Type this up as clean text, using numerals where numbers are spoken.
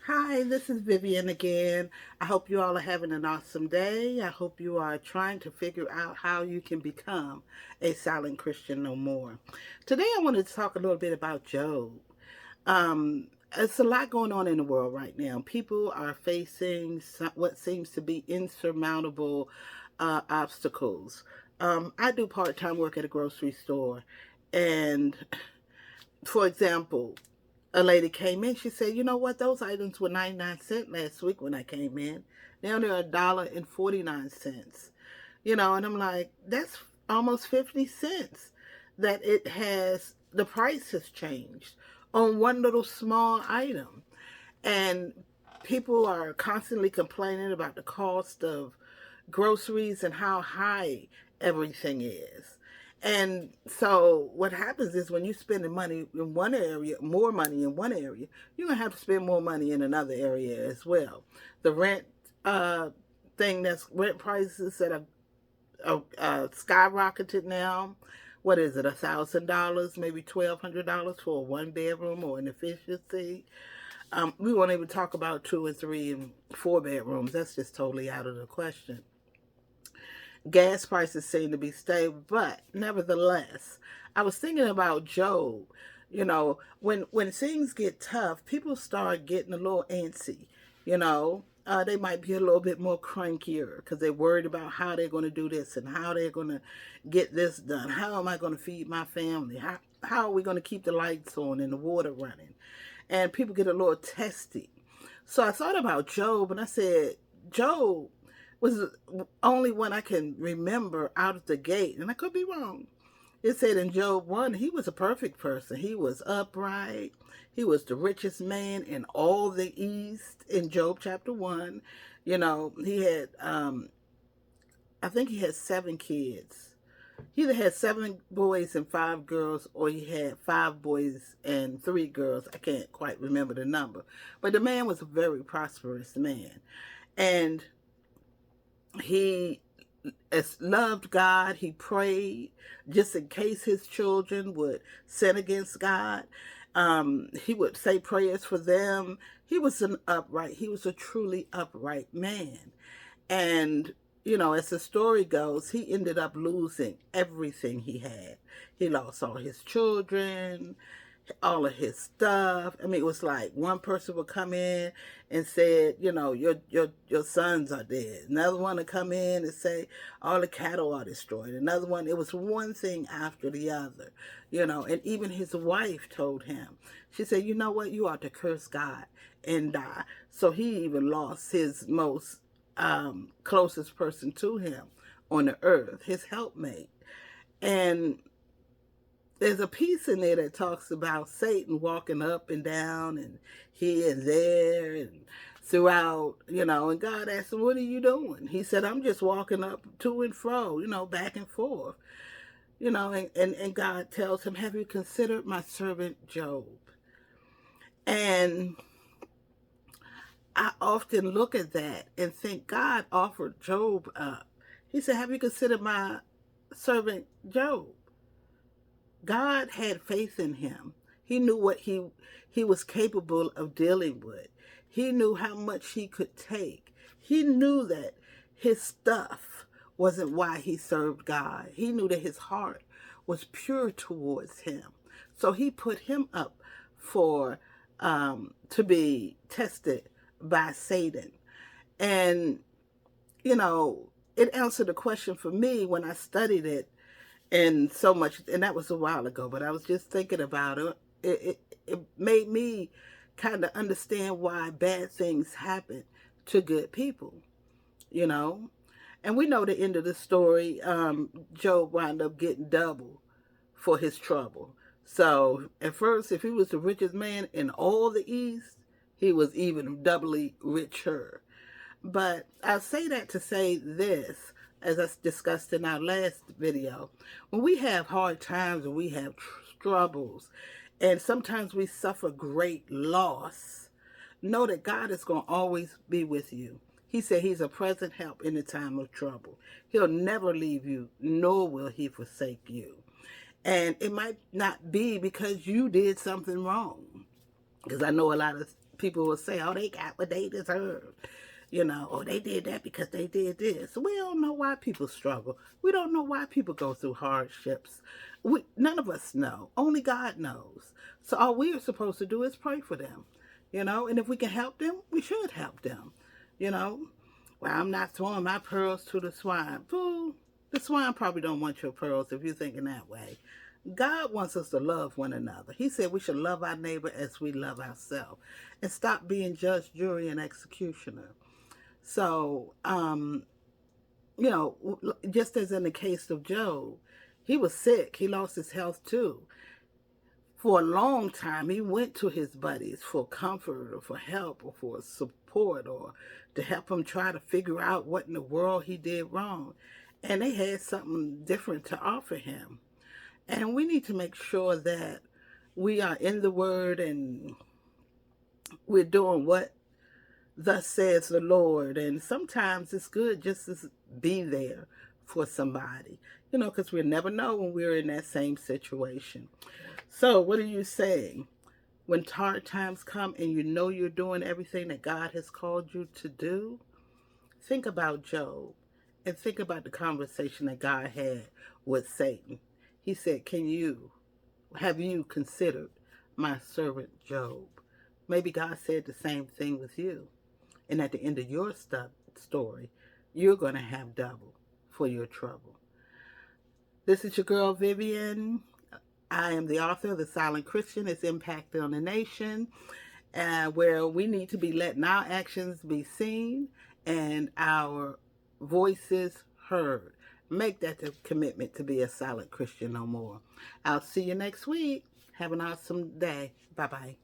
Hi, this is Vivian again. I hope you all are having an awesome day. I hope you are trying to figure out how you can become a silent Christian no more. Today, I wanted to talk a little bit about Job. It's a lot going on in the world right now. People are facing what seems to be insurmountable obstacles. I do part time work at a grocery store, and for example, a lady came in. She said, "You know what? Those items were 99 cents last week when I came in. Now they're $1.49. And I'm like, that's almost 50 cents that it has. The price has changed on one little small item, and people are constantly complaining about the cost of groceries and how high everything is. And so what happens is when you spend the money in one area, more money in one area, you're gonna have to spend more money in another area as well. The rent uh, thing that's rent prices that have skyrocketed now. What is it? $1,000, maybe $1,200 for a one bedroom or an efficiency. We won't even talk about two and three and four bedrooms. That's just totally out of the question. Gas prices seem to be stable, but nevertheless, I was thinking about Job. When things get tough, people start getting a little antsy. They might be a little bit more crankier because they're worried about how they're going to do this and how they're going to get this done. How am I going to feed my family? How are we going to keep the lights on and the water running? And people get a little testy. So I thought about Job and I said, Job was the only one I can remember out of the gate, and I could be wrong. It said in Job 1, he was a perfect person. He was upright. He was the richest man in all the East in Job chapter 1. He had, I think he had 7 kids. He either had 7 boys and 5 girls, or he had 5 boys and 3 girls. I can't quite remember the number. But the man was a very prosperous man. And he loved God. He prayed just in case his children would sin against God. He would say prayers for them. He was a truly upright man. And, as the story goes, he ended up losing everything he had. He lost all his children, all of his stuff. I mean, it was like one person would come in and said, your sons are dead. Another one would come in and say, all the cattle are destroyed. Another one, it was one thing after the other, and even his wife told him, she said, you know what, you ought to curse God and die. So he even lost his most closest person to him on the earth, his helpmate. And there's a piece in there that talks about Satan walking up and down and here and there and throughout, and God asked him, what are you doing? He said, I'm just walking up to and fro, back and forth, and God tells him, have you considered my servant Job? And I often look at that and think God offered Job up. He said, have you considered my servant Job? God had faith in him. He knew what he was capable of dealing with. He knew how much he could take. He knew that his stuff wasn't why he served God. He knew that his heart was pure towards him. So he put him up for to be tested by Satan. And it answered a question for me when I studied it, and so much, and that was a while ago, but I was just thinking about it. It made me kind of understand why bad things happen to good people, you know. And we know the end of the story. Job wound up getting double for his trouble. So at first, if he was the richest man in all the East, he was even doubly richer. But I say that to say this, as I discussed in our last video, when we have hard times and we have troubles, and sometimes we suffer great loss, know that God is going to always be with you. He said he's a present help in the time of trouble. He'll never leave you, nor will he forsake you. And it might not be because you did something wrong, because I know a lot of people will say, oh, they got what they deserve. You know, or they did that because they did this. We don't know why people struggle. We don't know why people go through hardships. None of us know. Only God knows. So all we are supposed to do is pray for them. You know, and if we can help them, we should help them. You know, well, I'm not throwing my pearls to the swine. Fool, the swine probably don't want your pearls if you're thinking that way. God wants us to love one another. He said we should love our neighbor as we love ourselves and stop being judge, jury, and executioner. So, you know, just as in the case of Job, he was sick. He lost his health too. For a long time, he went to his buddies for comfort or for help or for support or to help him try to figure out what in the world he did wrong. And they had something different to offer him. And we need to make sure that we are in the Word and we're doing what thus says the Lord. And sometimes it's good just to be there for somebody, you know, because we never know when we're in that same situation. So, what are you saying? When hard times come and you know you're doing everything that God has called you to do, think about Job and think about the conversation that God had with Satan. He said, have you considered my servant Job? Maybe God said the same thing with you. And at the end of your story, you're going to have double for your trouble. This is your girl, Vivian. I am the author of The Silent Christian, Its Impact on the Nation, where we need to be letting our actions be seen and our voices heard. Make that the commitment to be a silent Christian no more. I'll see you next week. Have an awesome day. Bye-bye.